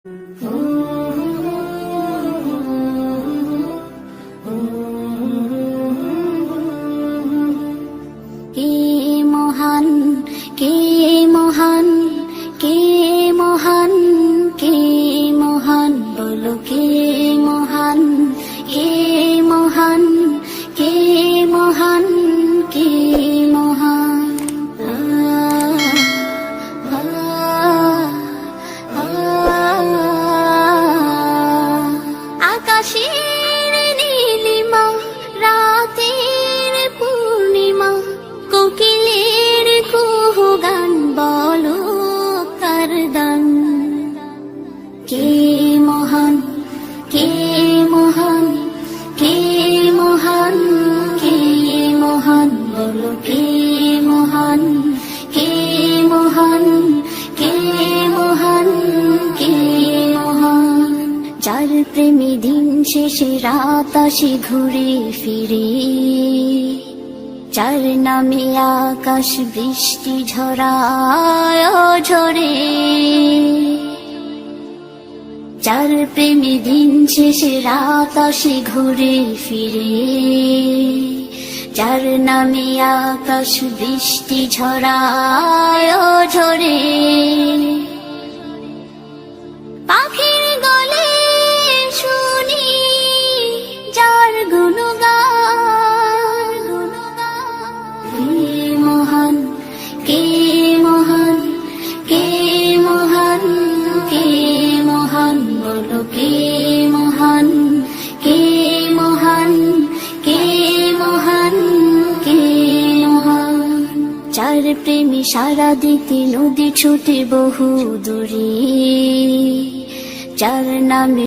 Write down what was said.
কে মহান, কে মহান, কে মহান, কে মহান, বলো কে মহান, কে মহান, কে মহান, কে মহান। আকাশের নীলিমা, রাতের পূর্ণিমা, কোকিলের কুহু গান, বলো কার দান। কে মহান, কে মহান, কে মহান, কে মহান, বলো কে মহান, কে মহান, কে মহান, কে মহান। যার প্রেমে দিন শেষে রাত আসে ঘুরে ফিরে, যার নামে আকাশ বৃষ্টি ঝরায় ঝরে, যার প্রেমে দিন শেষে রাত আসে ঘুরে ফিরে, যার নামে আকাশ বৃষ্টি ঝরায় ঝরে। পাখির গলে শুনি যার গুণগান, কে মহান, কে মহান, কে মহান, কে মহান, বলো কে মহান, কে মহান, কে মহান, কে মহান। যার প্রেমে সারা দিতে নদী ছুটে বহু দূরে, যার নামে